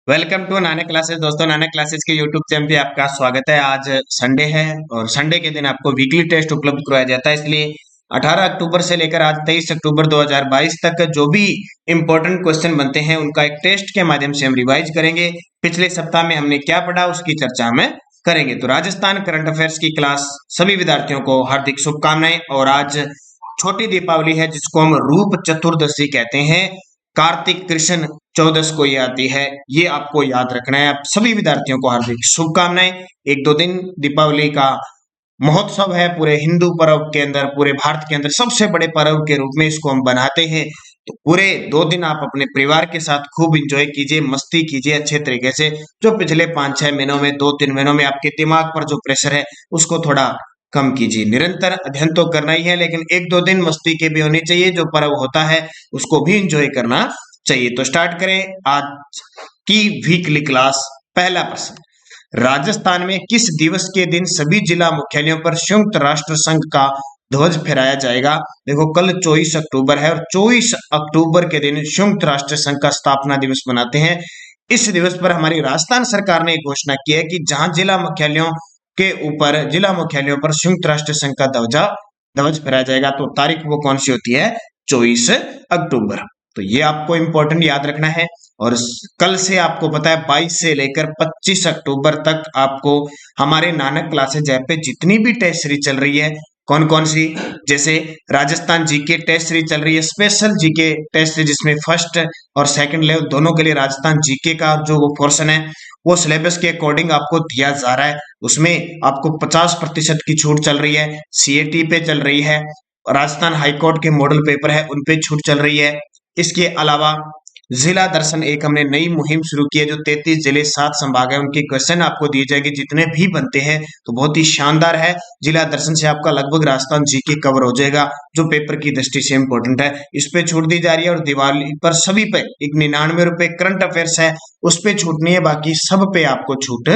Welcome to Nanak classes. दोस्तों, Nanak classes के YouTube channel पे आपका स्वागत है। आज संडे है और संडे के दिन आपको वीकली टेस्ट उपलब्ध करवाया जाता है। इसलिए 18 अक्टूबर से लेकर आज 23 अक्टूबर 2022 तक जो भी इंपॉर्टेंट क्वेश्चन बनते हैं उनका एक टेस्ट के माध्यम से हम रिवाइज करेंगे। पिछले सप्ताह में हमने क्या पढ़ा उसकी चर्चा में करेंगे। तो राजस्थान करंट अफेयर्स की क्लास सभी विद्यार्थियों को हार्दिक शुभकामनाएं। और आज छोटी दीपावली है जिसको हम रूप चतुर्दशी कहते हैं। कार्तिक कृष्ण चौदस को ये आती है, ये आपको याद रखना है। आप सभी विद्यार्थियों को हार्दिक शुभकामनाएं। एक दो दिन दीपावली का महोत्सव है पूरे हिंदू पर्व के अंदर, पूरे भारत के अंदर सबसे बड़े पर्व के रूप में इसको हम बनाते हैं। तो पूरे 2 दिन आप अपने परिवार के साथ खूब एंजॉय कीजिए, मस्ती कीजिए अच्छे तरीके से। जो पिछले 5-6 महीनों में 2-3 महीनों में आपके दिमाग पर जो प्रेशर है उसको थोड़ा कम कीजिए। निरंतर अध्ययन तो करना ही है, लेकिन 1-2 दिन मस्ती के भी होनी चाहिए। जो पर्व होता है उसको भी एंजॉय करना चाहिए। तो स्टार्ट करें आज की वीकली क्लास। पहला प्रश्न, राजस्थान में किस दिवस के दिन सभी जिला मुख्यालयों पर संयुक्त राष्ट्र संघ का ध्वज फहराया जाएगा? देखो, कल 24 अक्टूबर है और 24 अक्टूबर के दिन संयुक्त राष्ट्र संघ का स्थापना दिवस मनाते हैं। इस दिवस पर हमारी राजस्थान सरकार ने घोषणा की है कि जहां जिला मुख्यालयों पर संयुक्त राष्ट्र संघ का ध्वज फहराया जाएगा। तो तारीख वो कौन सी होती है? 24 अक्टूबर। तो ये आपको इंपॉर्टेंट याद रखना है। और कल से आपको पता है 22 से लेकर 25 अक्टूबर तक आपको हमारे नानक क्लासेज ऐप पे जितनी भी टेस्ट सीरीज चल रही है, कौन कौन सी, जैसे राजस्थान जीके टेस्ट सीरीज चल रही है, स्पेशल जीके टेस्ट सीरीज जिसमें फर्स्ट और सेकंड लेवल दोनों के लिए राजस्थान जीके का जो वो पोर्शन है वो सिलेबस के अकॉर्डिंग आपको दिया जा रहा है। उसमें आपको 50% की छूट चल रही है। सीएटी पे चल रही है, राजस्थान हाईकोर्ट के मॉडल पेपर है उन पे छूट चल रही है। इसके अलावा जिला दर्शन एक हमने नई मुहिम शुरू की है। जो 33 जिले 7 संभाग है उनके क्वेश्चन आपको दिए जाएंगे, जितने भी बनते हैं तो बहुत ही शानदार है। जिला दर्शन से आपका लगभग राजस्थान जीके कवर हो जाएगा, जो पेपर की दृष्टि से इंपॉर्टेंट है। इस पे छूट दी जा रही है। और दिवाली पर सभी पे एक 99 रुपए करंट अफेयर्स है, उस पे छूट नहीं है, बाकी सब पे आपको छूट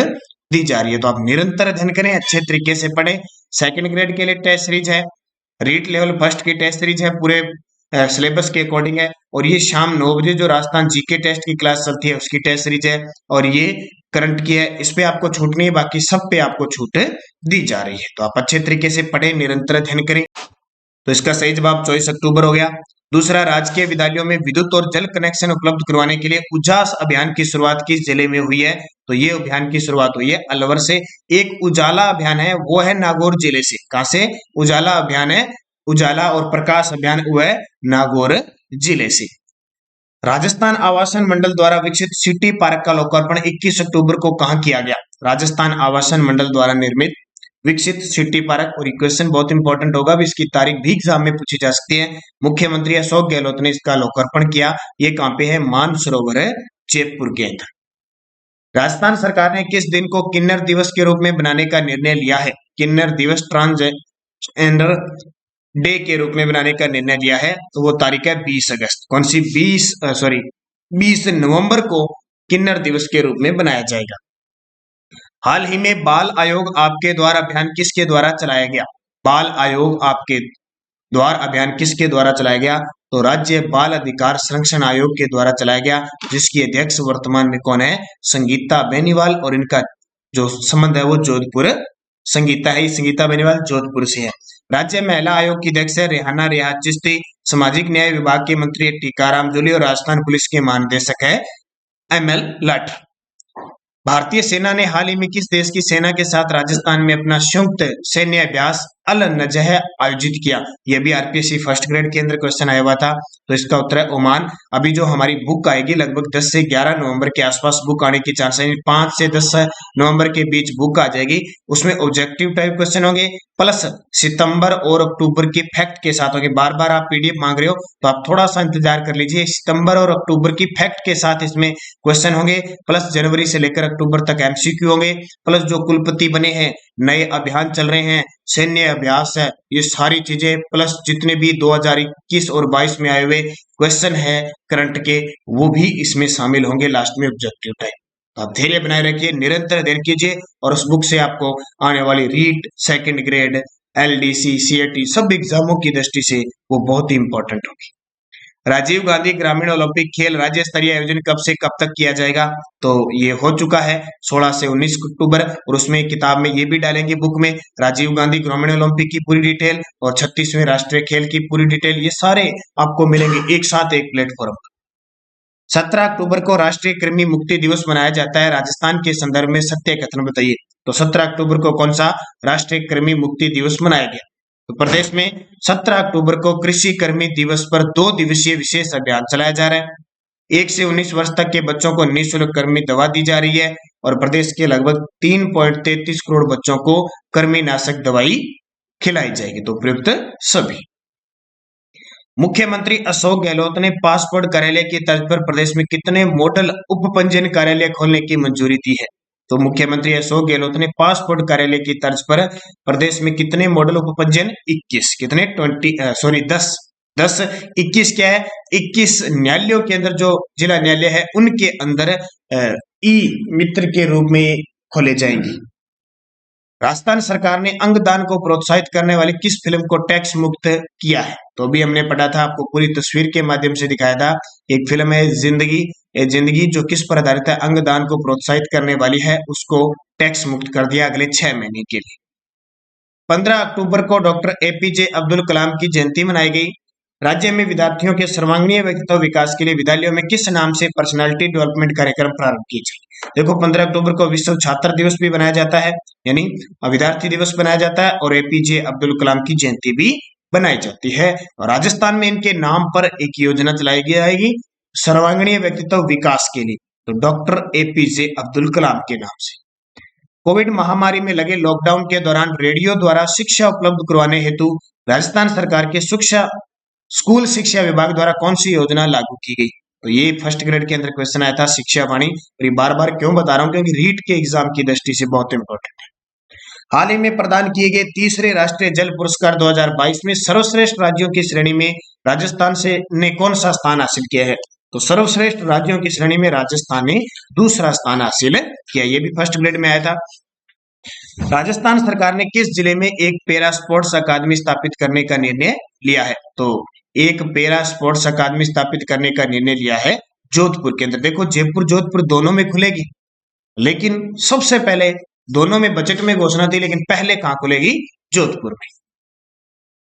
दी जा रही है। तो आप निरंतर अध्ययन करें, अच्छे तरीके से पढ़ें। सेकंड ग्रेड के लिए टेस्ट सीरीज है, रीट लेवल फर्स्ट की टेस्ट सीरीज है, पूरे सिलेबस के अकॉर्डिंग है। और ये शाम 9 बजे जो राजस्थान जीके टेस्ट की क्लास चलती है उसकी टेस्ट सीरीज है, और ये करंट की है। इस पे आपको छूट नहीं है, बाकी सब पे आपको छूट दी जा रही है। तो आप अच्छे तरीके से पढ़ें, निरंतर अध्ययन करें। तो इसका सही जवाब 24 अक्टूबर हो गया। दूसरा, राजकीय विद्यालयों में विद्युत और जल कनेक्शन उपलब्ध करवाने के लिए उजास अभियान की शुरुआत किस जिले में हुई है? तो ये अभियान की शुरुआत हुई है अलवर से। एक उजाला अभियान है वो है नागौर जिले से। कहां से उजाला अभियान है? उजाला और प्रकाश अभियान वो है नागौर जिले से। राजस्थान आवासन मंडल द्वारा विकसित सिटी पार्क का लोकार्पण 21 अक्टूबर को कहां किया गया? राजस्थान आवासन मंडल द्वारा निर्मित विकसित सिटी पार्क। और क्वेश्चन बहुत इंपॉर्टेंट होगा, अब इसकी तारीख भी एग्जाम में पूछी जा सकती है। मुख्यमंत्री अशोक गहलोत ने इसका लोकार्पण किया। ये कहां पे है? मानसरोवर है जयपुर के अंदर। राजस्थान सरकार ने किस दिन को किन्नर दिवस के रूप में बनाने का निर्णय लिया है? किन्नर दिवस ट्रांसजेंडर डे के रूप में बनाने का निर्णय लिया है। तो वो तारीख है 20 अगस्त। कौन सी? 20 नवंबर को किन्नर दिवस के रूप में बनाया जाएगा। हाल ही में बाल आयोग आपके द्वार अभियान किसके द्वारा चलाया गया? बाल आयोग आपके द्वार अभियान किसके द्वारा चलाया गया? तो राज्य बाल अधिकार संरक्षण आयोग के द्वारा चलाया गया, जिसकी अध्यक्ष वर्तमान में कौन है? संगीता बेनीवाल। और इनका जो संबंध है वो जोधपुर संगीता है, संगीता बेनीवाल जोधपुर से है। राज्य महिला आयोग की अध्यक्ष है रेहाना रियाज चिश्ती। सामाजिक न्याय विभाग के मंत्री टीकाराम जूली। और राजस्थान पुलिस के महानिदेशक है ML लाठ। भारतीय सेना ने हाल ही में किस देश की सेना के साथ राजस्थान में अपना संयुक्त सैन्य अभ्यास अल नजह आयोजित किया? यह भी आरपीएससी फर्स्ट ग्रेड के अंदर क्वेश्चन आया हुआ था। तो इसका उत्तर है ओमान। अभी जो हमारी बुक आएगी लगभग 10 से 11 नवंबर के आसपास बुक आने की चांस है। 5 से 10 नवंबर के बीच बुक आ जाएगी। उसमें ऑब्जेक्टिव टाइप क्वेश्चन होंगे, प्लस सितंबर और अक्टूबर के फैक्ट के साथ होंगे। बार बार आप पीडीएफ मांग रहे हो तो आप थोड़ा सा इंतजार कर लीजिए। सितंबर और अक्टूबर की फैक्ट के साथ इसमें क्वेश्चन होंगे, प्लस जनवरी से लेकर अक्टूबर तक एमसीक्यू होंगे, प्लस जो कुलपति बने हैं, नए अभियान चल रहे हैं, सैन्य अभ्यास है, ये सारी चीजें, प्लस जितने भी 2021 और 22 में आए हुए क्वेश्चन है करंट के, वो भी इसमें शामिल होंगे लास्ट में ऑब्जेक्टिव टाइप। तो आप धैर्य बनाए रखिए, निरंतर अध्ययन कीजिए और उस बुक से आपको आने वाली REET, second grade, LDC, CAT सब एग्जामों की दृष्टि से वो बहुत ही इंपॉर्टेंट होगी। राजीव गांधी ग्रामीण ओलंपिक खेल राज्य स्तरीय आयोजन कब से कब तक किया जाएगा? तो ये हो चुका है 16 से 19 अक्टूबर, और उसमें किताब में ये भी डालेंगे बुक में राजीव गांधी ग्रामीण ओलंपिक की पूरी डिटेल और 36वें राष्ट्रीय खेल की पूरी डिटेल, ये सारे आपको मिलेंगे एक साथ एक प्लेटफॉर्म पर। 17 अक्टूबर को राष्ट्रीय कृमि मुक्ति दिवस मनाया जाता है, राजस्थान के संदर्भ में सत्य कथन बताइए। तो 17 अक्टूबर को कौन सा राष्ट्रीय कृमि मुक्ति दिवस मनाया गया? तो प्रदेश में 17 अक्टूबर को कृषि कर्मी दिवस पर 2 दिवसीय विशेष अभियान चलाया जा रहा है। 1 से 19 वर्ष तक के बच्चों को निःशुल्क कृमि दवा दी जा रही है और प्रदेश के लगभग 3.33 करोड़ बच्चों को कृमिनाशक दवाई खिलाई जाएगी। तो उपयुक्त सभी। मुख्यमंत्री अशोक गहलोत ने पासपोर्ट कार्यालय की तर्ज पर प्रदेश में कितने मॉडल उपपंजीयन कार्यालय खोलने की मंजूरी दी है? तो मुख्यमंत्री अशोक गहलोत ने पासपोर्ट कार्यालय की तर्ज पर प्रदेश में कितने मॉडल उपपंजीयन? 21। कितने? 10। 21 क्या है? 21 न्यायालयों के अंदर जो जिला न्यायालय है उनके अंदर ई मित्र के रूप में खोले जाएंगे। राजस्थान सरकार ने अंगदान को प्रोत्साहित करने वाली किस फिल्म को टैक्स मुक्त किया है? तो अभी हमने पढ़ा था, आपको पूरी तस्वीर के माध्यम से दिखाया था। एक फिल्म है जिंदगी जो किस पर आधारित है? अंगदान को प्रोत्साहित करने वाली है, उसको टैक्स मुक्त कर दिया अगले 6 महीने के लिए। 15 अक्टूबर को डॉक्टर एपीजे अब्दुल कलाम की जयंती मनाई गई। राज्य में विद्यार्थियों के सर्वांगीण व्यक्तित्व विकास के लिए विद्यालयों में किस नाम से पर्सनालिटी डेवलपमेंट कार्यक्रम प्रारंभ किए जाए? देखो 15 अक्टूबर को विश्व छात्र दिवस भी बनाया जाता है, यानी विद्यार्थी दिवस बनाया जाता है, और एपीजे अब्दुल कलाम की जयंती भी बनाई जाती है। और राजस्थान में इनके नाम पर एक योजना चलाई जाएगी सर्वांगीण व्यक्तित्व विकास के लिए, तो डॉक्टर एपीजे अब्दुल कलाम के नाम से। कोविड महामारी में लगे लॉकडाउन के दौरान रेडियो द्वारा शिक्षा उपलब्ध करवाने हेतु राजस्थान सरकार के स्कूल शिक्षा विभाग द्वारा कौन सी योजना लागू की गई? तो ये फर्स्ट ग्रेड के अंदर क्वेश्चन आया था, शिक्षा वाणी। और ये बार बार क्यों बता रहा हूं? क्योंकि रीट के एग्जाम की दृष्टि से बहुत इंपॉर्टेंट है। हाल ही में प्रदान किए गए तीसरे राष्ट्रीय जल पुरस्कार 2022 में सर्वश्रेष्ठ राज्यों की श्रेणी में राजस्थान ने कौन सा स्थान हासिल किया है? तो सर्वश्रेष्ठ राज्यों की श्रेणी में राजस्थान ने दूसरा स्थान हासिल किया, ये भी फर्स्ट ग्रेड में आया था। राजस्थान सरकार ने किस जिले में एक पैरा स्पोर्ट्स अकादमी स्थापित करने का निर्णय लिया है? तो एक पैरा स्पोर्ट्स अकादमी स्थापित करने का निर्णय लिया है जोधपुर के अंदर। देखो जयपुर जोधपुर दोनों में खुलेगी, लेकिन सबसे पहले दोनों में बजट में घोषणा थी, लेकिन पहले कहां खुलेगी? जोधपुर में।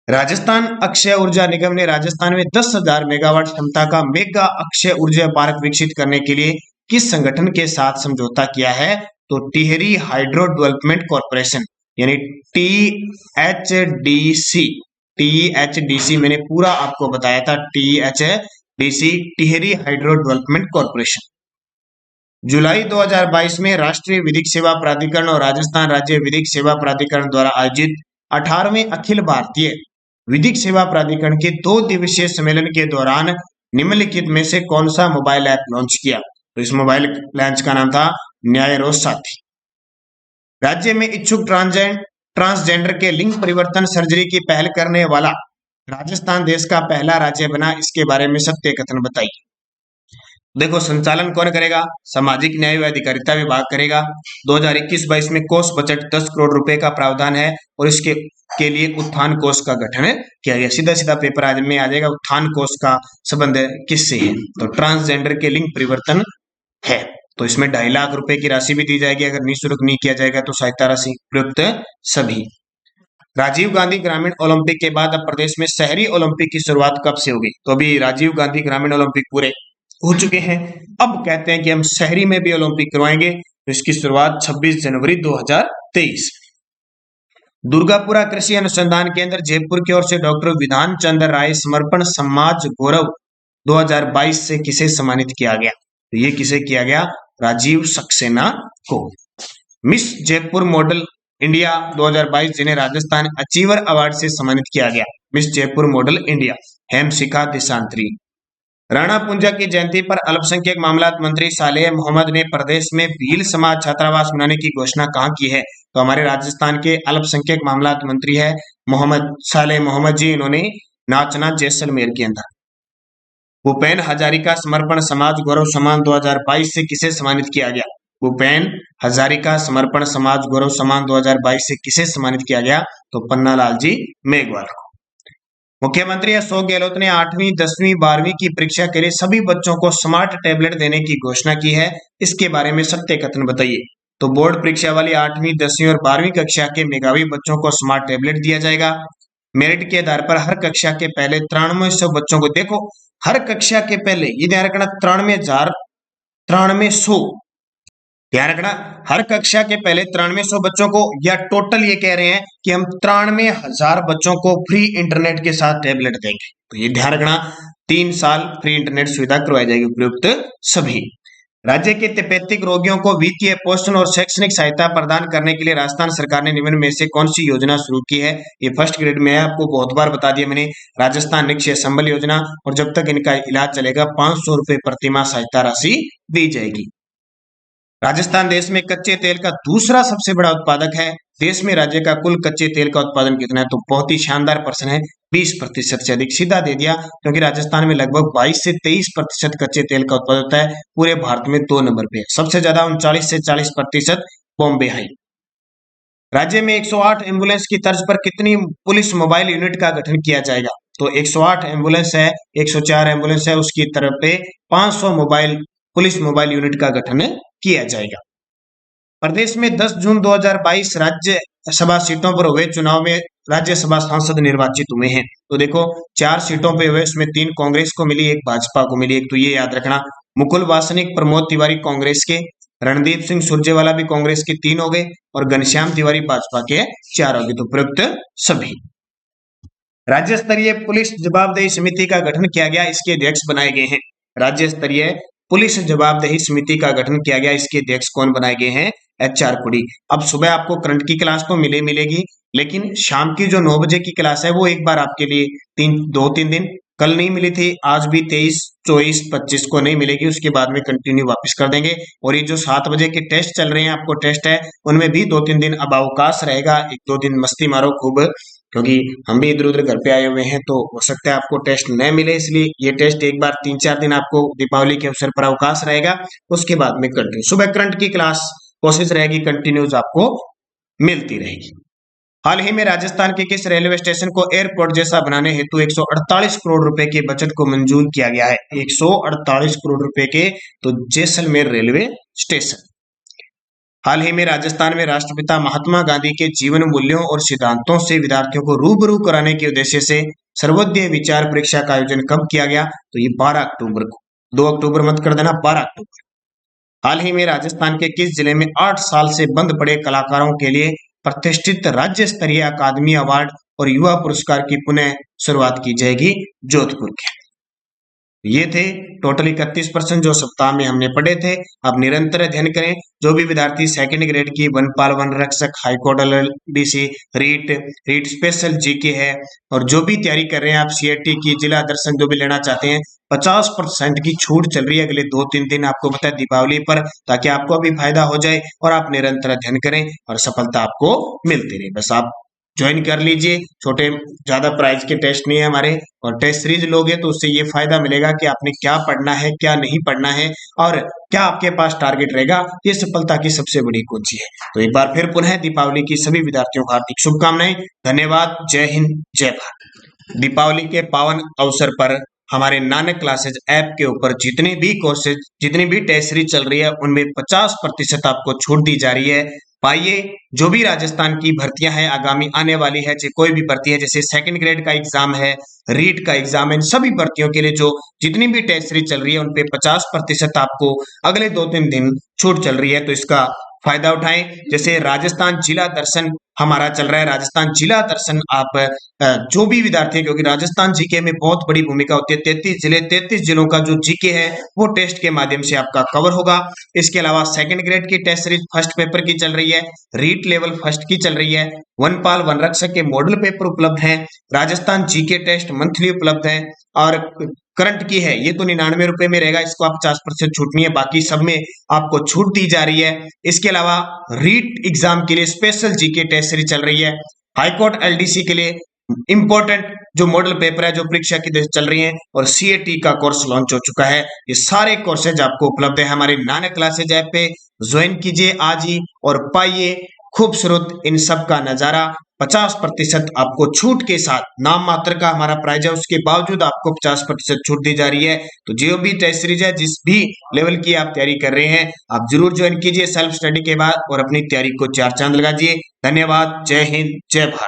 राजस्थान अक्षय ऊर्जा निगम ने राजस्थान में 10,000 मेगावाट क्षमता का मेगा अक्षय ऊर्जा पार्क विकसित करने के लिए किस संगठन के साथ समझौता किया है? तो टिहरी हाइड्रो डेवलपमेंट कॉर्पोरेशन, यानी THDC मैंने पूरा आपको बताया था, THDC Tehri hydro development corporation. जुलाई 2022 में राष्ट्रीय विधिक सेवा प्राधिकरण और राजस्थान राज्य विधिक सेवा प्राधिकरण द्वारा आयोजित 18वें अखिल भारतीय विधिक सेवा प्राधिकरण के 2 दिवसीय सम्मेलन के दौरान निम्नलिखित में से कौन सा मोबाइल ऐप लॉन्च किया? तो इस मोबाइल लॉन्च का नाम था न्यायरोज साथी। राज्य में इच्छुक ट्रांसजेंडर के लिंग परिवर्तन सर्जरी की पहल करने वाला राजस्थान देश का पहला राज्य बना, इसके बारे में सत्य कथन बताइए। देखो संचालन कौन करेगा? सामाजिक न्याय व अधिकारिता विभाग करेगा। 2021-22 में कोष बजट 10 करोड़ रुपए का प्रावधान है और इसके के लिए उत्थान कोष का गठन किया गया। सीधा सीधा पेपर आज में आ जाएगा, उत्थान कोष का संबंध किससे है? तो ट्रांसजेंडर के लिंग परिवर्तन है, तो इसमें 2.5 लाख रुपए की राशि भी दी जाएगी। अगर निःशुल्क नहीं किया जाएगा तो सहायता राशि प्रयुक्त सभी। राजीव गांधी ग्रामीण ओलंपिक के बाद अब प्रदेश में शहरी ओलंपिक की शुरुआत कब से होगी? तो अभी राजीव गांधी ग्रामीण ओलंपिक पूरे हो चुके हैं, अब कहते हैं कि हम शहरी में भी ओलंपिक करवाएंगे, तो इसकी शुरुआत 26 जनवरी 2023। दुर्गापुरा कृषि अनुसंधान केंद्र जयपुर की ओर से डॉक्टर विधान चंद्र राय समर्पण समाज गौरव 2022 से किसे सम्मानित किया गया? तो ये किसे किया गया? राजीव सक्सेना को। मिस जयपुर मॉडल इंडिया 2022 जिन्हें राजस्थान अचीवर अवार्ड से सम्मानित किया गया, miss Jaipur model India Hemshikha Deshantari. Rana Punja की जयंती पर अल्पसंख्यक मामलात मंत्री सालेह मोहम्मद ने प्रदेश में भील समाज छात्रावास बनाने की घोषणा कहां की है? तो हमारे राजस्थान के अल्पसंख्यक मामलात मंत्री है सालेह मोहम्मद जी, इन्होंने नाचना जैसलमेर के अंदर। भूपेन हजारिका समर्पण समाज गौरव सम्मान 2022 से किसे सम्मानित किया गया? भूपेन हजारिका समर्पण समाज गौरव सम्मान 2022 से किसे सम्मानित किया गया? तो पन्नालाल जी मेघवाल को। मुख्यमंत्री अशोक गहलोत ने 8वीं 10वीं 12वीं की परीक्षा के लिए सभी बच्चों को स्मार्ट टैबलेट देने की घोषणा की है। इसके बारे में सत्य कथन बताइए। तो बोर्ड परीक्षा वाली 8वीं 10वीं और 12वीं कक्षा के मेधावी बच्चों को स्मार्ट टैबलेट दिया जाएगा। मेरिट के आधार पर हर कक्षा के पहले 9300 बच्चों को, देखो हर कक्षा के पहले, ये ध्यान रखना, 9300 ध्यान रखना, हर कक्षा के पहले 9300 बच्चों को, या टोटल ये कह रहे हैं कि हम 93,000 बच्चों को फ्री इंटरनेट के साथ टैबलेट देंगे। तो ये ध्यान रखना, 3 साल फ्री इंटरनेट सुविधा करवाई जाएगी उपयुक्त सभी। राज्य के तपेदिक रोगियों को वित्तीय पोषण और शैक्षणिक सहायता प्रदान करने के लिए राजस्थान सरकार ने निम्न में से कौन सी योजना शुरू की है। ये फर्स्ट ग्रेड में है, आपको बहुत बार बता दिया मैंने, राजस्थान निक्षय संबल योजना। और जब तक इनका इलाज चलेगा 500 रुपए प्रति माह सहायता राशि दी जाएगी। राजस्थान देश में कच्चे तेल का दूसरा सबसे बड़ा उत्पादक है। देश में राज्य का कुल कच्चे तेल का उत्पादन कितना है, तो बहुत ही शानदार प्रश्न है, 20% से अधिक। सीधा दे दिया, क्योंकि राजस्थान में लगभग 22 से 23% कच्चे तेल का उत्पादन होता है। पूरे भारत में 2 नंबर पे, सबसे ज्यादा 39 से 40% बॉम्बे है। राज्य में 108 एम्बुलेंस की तर्ज पर कितनी पुलिस मोबाइल यूनिट का गठन किया जाएगा। तो 108 एम्बुलेंस है, 104 एम्बुलेंस है, उसकी तरफ पे 500 पुलिस मोबाइल यूनिट का गठन किया जाएगा। प्रदेश में 10 जून 2022 राज्यसभा सीटों पर हुए चुनाव में राज्यसभा सांसद निर्वाचित हुए हैं। तो देखो 4 सीटों पे हुए, उसमें 3 कांग्रेस को मिली, 1 भाजपा को मिली। एक तो ये याद रखना, मुकुल वासनिक, प्रमोद तिवारी कांग्रेस के, रणदीप सिंह सुरजेवाला भी कांग्रेस के 3 हो गए, और घनश्याम तिवारी भाजपा के 4 हो गए। तो प्रयुक्त सभी। राज्य स्तरीय पुलिस जवाबदेही समिति का गठन किया गया, इसके अध्यक्ष बनाए गए हैं। राज्य स्तरीय पुलिस जवाबदेही समिति का गठन किया गया, इसके अध्यक्ष कौन बनाए गए हैं, HR कुड़ी। अब सुबह आपको करंट की क्लास तो मिलेगी, लेकिन शाम की जो 9 बजे की क्लास है वो एक बार आपके लिए 2-3 दिन, कल नहीं मिली थी, आज भी 23, 24, 25 को नहीं मिलेगी, उसके बाद में कंटिन्यू वापस कर देंगे। और ये जो 7 बजे के टेस्ट चल रहे हैं, आपको टेस्ट है, उनमें भी 2-3 दिन अब अवकाश रहेगा। 1-2 दिन मस्ती मारो खूब, क्योंकि हम भी इधर उधर घर पे आए हुए हैं, तो हो सकता है आपको टेस्ट न मिले, इसलिए ये टेस्ट एक बार 3-4 दिन आपको दीपावली के अवसर पर अवकाश रहेगा। उसके बाद में कंटिन्यू सुबह करंट की क्लास कोशिश रहेगी कंटिन्यूज आपको मिलती रहेगी। हाल ही में राजस्थान के किस रेलवे स्टेशन को एयरपोर्ट जैसा बनाने हेतु 148 करोड़ रुपए के बजट को मंजूर किया गया है। 148 करोड़ रुपए के, तो जैसलमेर रेलवे स्टेशन। हाल ही में राजस्थान में राष्ट्रपिता महात्मा गांधी के जीवन मूल्यों और सिद्धांतों से विद्यार्थियों को रूबरू कराने के उद्देश्य से सर्वोदय विचार परीक्षा का आयोजन कब किया गया, तो ये 12 अक्टूबर को, 2 अक्टूबर मत कर देना, 12 अक्टूबर। हाल ही में राजस्थान के किस जिले में 8 साल से बंद पड़े कलाकारों के लिए प्रतिष्ठित राज्य स्तरीय अकादमी अवार्ड और युवा पुरस्कार की पुनः शुरुआत की जाएगी, जोधपुर के। ये थे टोटल 31% जो सप्ताह में हमने पढ़े थे। अब निरंतर अध्ययन करें। जो भी विद्यार्थी सेकंड ग्रेड की वनपाल, वन रक्षक, high court, LLBC, REET special GK है, और जो भी तैयारी कर रहे हैं आप CAT की, जिला दर्शन जो भी लेना चाहते हैं, 50% की छूट चल रही है अगले 2-3 दिन, आपको पता है दीपावली पर, ताकि आपको भी फायदा हो जाए और आप निरंतर अध्ययन करें और सफलता आपको मिलती रहे। बस आप ज्वाइन कर लीजिए, छोटे ज्यादा प्राइस के टेस्ट नहीं है हमारे, और टेस्ट सीरीज लोगे तो उससे ये फायदा मिलेगा कि आपने क्या पढ़ना है, क्या नहीं पढ़ना है, और क्या आपके पास टारगेट रहेगा। ये सफलता की सबसे बड़ी कुंजी है। तो एक बार फिर पुनः दीपावली की सभी विद्यार्थियों को हार्दिक शुभकामनाएं। धन्यवाद। जय हिंद, जय भारत। दीपावली के पावन अवसर पर हमारे नानक क्लासेज ऐप के ऊपर जितने भी कोर्सेज, जितनी भी टेस्ट सीरीज चल रही है, उनमें 50% आपको छूट दी जा रही है। पाइए, जो भी राजस्थान की भर्तियां हैं आगामी आने वाली है, चाहे कोई भी भर्ती है, जैसे सेकंड ग्रेड का एग्जाम है, रीट का एग्जाम है, इन सभी भर्तियों के लिए जो जितनी भी टेस्ट सीरीज चल रही है, उनपे 50% आपको अगले 2-3 दिन छूट चल रही है, तो इसका फायदा उठाएं। जैसे राजस्थान जिला दर्शन हमारा चल रहा है, राजस्थान जिला दर्शन आप जो भी विद्यार्थी है, क्योंकि राजस्थान जीके में बहुत बड़ी भूमिका होती है, 33 जिलों का जो जीके है वो टेस्ट के माध्यम से आपका कवर होगा। इसके अलावा सेकंड ग्रेड की टेस्ट सीरीज फर्स्ट पेपर की चल रही है, रीट लेवल फर्स्ट की चल रही है, वनपाल, वन रक्षक के मॉडल पेपर उपलब्ध हैं, राजस्थान जीके टेस्ट मंथली उपलब्ध है, और करंट की है ये तो 99 रुपए में रहेगा, इसको आप 50% छूट नहीं है, बाकी सब में आपको छूट दी जा रही है। इसके अलावा रीट एग्जाम के लिए स्पेशल जीके टेस्ट सीरीज चल रही है, हाईकोर्ट LDC के लिए इंपॉर्टेंट जो मॉडल पेपर है जो परीक्षा की चल रही है, और CAT का कोर्स लॉन्च हो चुका है। ये सारे कोर्सेज आपको उपलब्ध है हमारे नानक क्लासेज ऐप पे। ज्वाइन कीजिए आज ही और पाइए खूबसूरत इन सब का नजारा 50% आपको छूट के साथ, नाम मात्र का हमारा प्राइस है, उसके बावजूद आपको 50% छूट दी जा रही है। तो जो भी टेस्ट सीरीज है, जिस भी लेवल की आप तैयारी कर रहे हैं, आप जरूर ज्वाइन कीजिए सेल्फ स्टडी के बाद और अपनी तैयारी को चार चांद लगा दिए। धन्यवाद। जय हिंद, जय भारत।